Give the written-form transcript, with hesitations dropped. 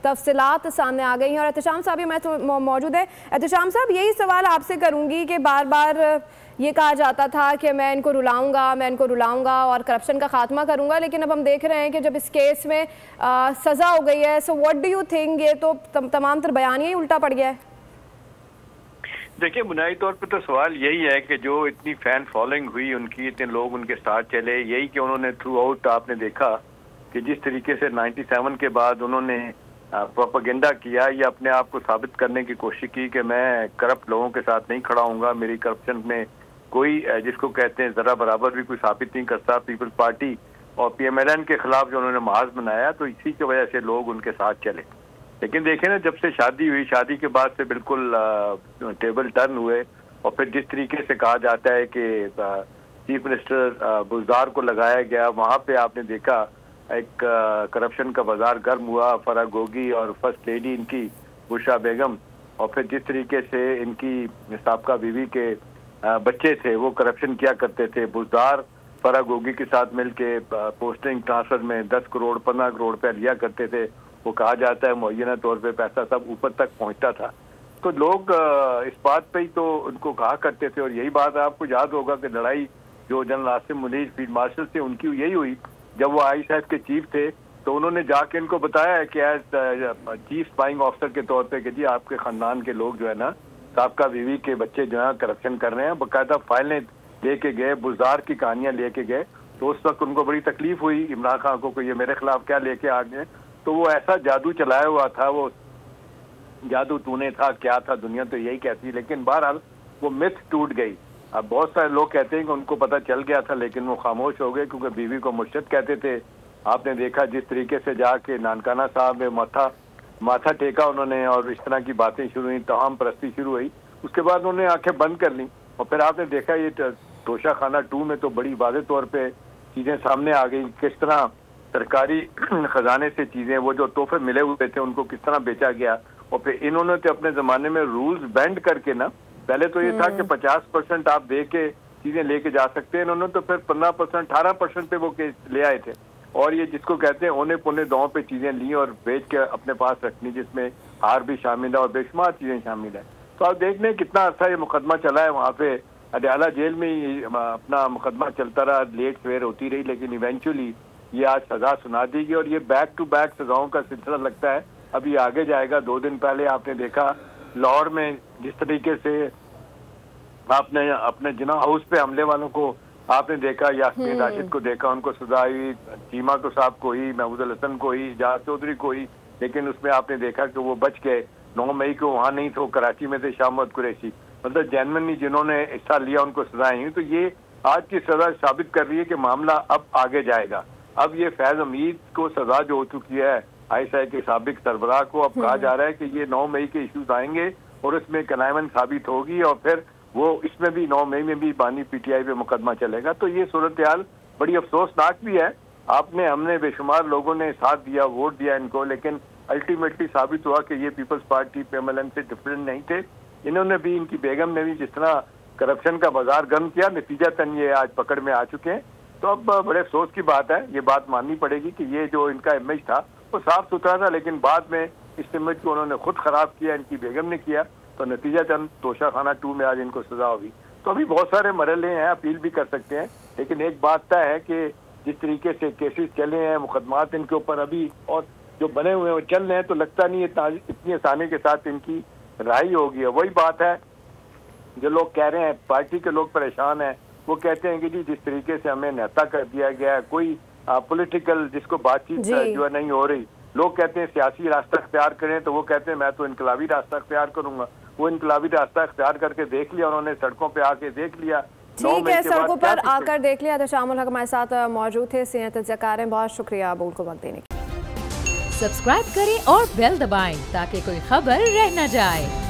तफसीलात सामने आ गई हैं और एहतशाम साहब भी मैं तो मौजूद है। एहतशाम साहब, यही सवाल आपसे करूंगी कि बार बार ये कहा जाता था कि मैं इनको रुलाऊंगा और करप्शन का खात्मा करूंगा, लेकिन अब हम देख रहे हैं कि जब इस केस में सज़ा हो गई है, so what do you think, ये तो तमाम तर बयान ही उल्टा पड़ गया है। देखिए, बुनियादी तौर पर तो सवाल यही है कि जो इतनी फैन फॉलोइंग हुई उनकी, इतने लोग उनके साथ चले, यही कि उन्होंने थ्रू आउट आपने देखा कि जिस तरीके से 97 के बाद उन्होंने प्रोपेगेंडा किया, ये अपने आप को साबित करने की कोशिश की कि मैं करप्ट लोगों के साथ नहीं खड़ा हूँगा, मेरी करप्शन में कोई, जिसको कहते हैं ज़रा बराबर भी कोई साबित नहीं करता। पीपल्स पार्टी और PMLN के खिलाफ जो उन्होंने महाज बनाया, तो इसी की वजह से लोग उनके साथ चले। लेकिन देखें ना, जब से शादी हुई, शादी के बाद से बिल्कुल टेबल टर्न हुए और फिर जिस तरीके से कहा जाता है कि चीफ मिनिस्टर बुज़दार को लगाया गया, वहाँ पे आपने देखा एक करप्शन का बाजार गर्म हुआ। फराह गोगी और फर्स्ट लेडी इनकी बुशरा बेगम, और फिर जिस तरीके से इनकी साबका बीवी के बच्चे थे वो करप्शन किया करते थे। बुज़दार फराह गोगी के साथ मिलके पोस्टिंग ट्रांसफर में 10 करोड़ 15 करोड़ रुपया लिया करते थे। वो कहा जाता है मुअय्यना तौर पे पैसा सब ऊपर तक पहुंचता था। तो लोग इस बात पे ही तो उनको कहा करते थे। और यही बात आपको याद होगा कि लड़ाई जो general Asim Munir field marshal से उनकी यही हुई, जब वो ISAF के चीफ थे, तो उन्होंने जाके इनको बताया है कि एज चीफ स्पाइंग ऑफिसर के तौर पे कि जी आपके खानदान के लोग जो है ना, साबका बीवी के बच्चे जो है करप्शन कर रहे हैं। बाकायदा फाइलें लेके गए, बुज़दार की कहानियां लेके गए। तो उस वक्त उनको बड़ी तकलीफ हुई इमरान खान को कि ये मेरे खिलाफ क्या लेके आ गए। तो वो ऐसा जादू चलाया हुआ था, वो जादू तूने था क्या था, दुनिया तो यही कहती। लेकिन बहरहाल वो मिथ टूट गई। अब बहुत सारे लोग कहते हैं कि उनको पता चल गया था, लेकिन वो खामोश हो गए क्योंकि बीवी को मुर्शद कहते थे। आपने देखा जिस तरीके से जाके नानकाना साहब में माथा टेका उन्होंने और इस तरह की बातें शुरू हुई, तमाम परस्ती शुरू हुई। उसके बाद उन्होंने आंखें बंद कर ली और फिर आपने देखा ये तोशा खाना 2 में तो बड़ी वाज़े तौर पे चीज़ें सामने आ गई। किस तरह सरकारी खजाने से चीज़ें, वो जो तोहफे मिले हुए थे उनको किस तरह बेचा गया। और फिर इन्होंने तो अपने ज़माने में रूल्स बेंड करके ना, पहले तो ये था कि 50% आप दे के चीज़ें लेके जा सकते हैं, इन्होंने तो फिर 15% 18% पे वो केस ले आए थे। और ये जिसको कहते हैं औने पौने दांव पे चीज़ें ली और बेच के अपने पास रखनी, जिसमें हार भी शामिल है और बेशुमार चीज़ें शामिल है। तो आप देख लें कितना अच्छा ये मुकदमा चला है। वहाँ पे अडयाला जेल में ही अपना मुकदमा चलता रहा, लेट सवेर होती रही, लेकिन इवेंचुअली ये आज सजा सुना दी गई। और ये बैक टू बैक सजाओं का सिलसिला लगता है अभी आगे जाएगा। 2 दिन पहले आपने देखा लाहौर में जिस तरीके से आपने अपने जिना हाउस पे हमले वालों को आपने देखा, यास्मीन राशिद को देखा, उनको सजा हुई, चीमा को साहब को ही, महमूद हसन को ही, जहाज चौधरी को ही, लेकिन उसमें आपने देखा कि वो बच गए। 9 मई को वहाँ नहीं थे, कराची में थे, शाह मोहम्मद कुरैशी, मतलब जेन्युइनली जिन्होंने हिस्सा लिया उनको सजाएं हुई। तो ये आज की सजा साबित कर रही है कि मामला अब आगे जाएगा। अब ये फैज हमीद को सजा जो हो चुकी है ISI के साबिक सरबराह को, अब कहा जा रहा है कि ये 9 मई के इश्यूज आएंगे और इसमें कनायमन साबित होगी और फिर वो इसमें भी 9 मई में भी बानी PTI पे मुकदमा चलेगा। तो ये सूरत हाल बड़ी अफसोसनाक भी है। हमने बेशुमार लोगों ने साथ दिया, वोट दिया इनको, लेकिन अल्टीमेटली साबित हुआ कि ये पीपल्स पार्टी PMLN से डिफरेंट नहीं थे। इन्होंने भी, इनकी बेगम ने भी जिस तरह करप्शन का बाजार गर्म किया, नतीजतन ये आज पकड़ में आ चुके हैं। तो अब बड़े अफसोस की बात है, ये बात माननी पड़ेगी कि ये जो इनका इमेज था वो साफ सुथरा था, लेकिन बाद में इस इमेज को उन्होंने खुद खराब किया, इनकी बेगम ने किया। तो नतीजतन तोशा खाना 2 में आज इनको सजा हुई। तो अभी बहुत सारे मरहले हैं, अपील भी कर सकते हैं, लेकिन एक बात तय है कि जिस तरीके से केसेस चले हैं, मुकदमात इनके ऊपर अभी और जो बने हुए हैं वो चल रहे हैं, तो लगता नहीं है इतनी आसानी के साथ इनकी राय होगी। वही बात है जो लोग कह रहे हैं, पार्टी के लोग परेशान हैं, वो कहते हैं कि जी जिस तरीके से हमें नेता कर दिया गया है, कोई पॉलिटिकल जिसको बातचीत जो है नहीं हो रही। लोग कहते हैं सियासी रास्ता अख्तियार करें, तो वो कहते हैं मैं तो इनकलाबी रास्ता अख्तियार करूंगा। वो इनकलाबी रास्ता अख्तियार करके देख लिया उन्होंने, सड़कों पे आके देख लिया, ठीक है, सड़कों पर आकर देख लिया। तो शामुल हक हमारे साथ मौजूद थे, सीनियर तजज़ियाकार हैं। बहुत शुक्रिया अबूल को वक्त देने के लिए। सब्सक्राइब करें और बेल दबाएं ताकि कोई खबर रह न जाए।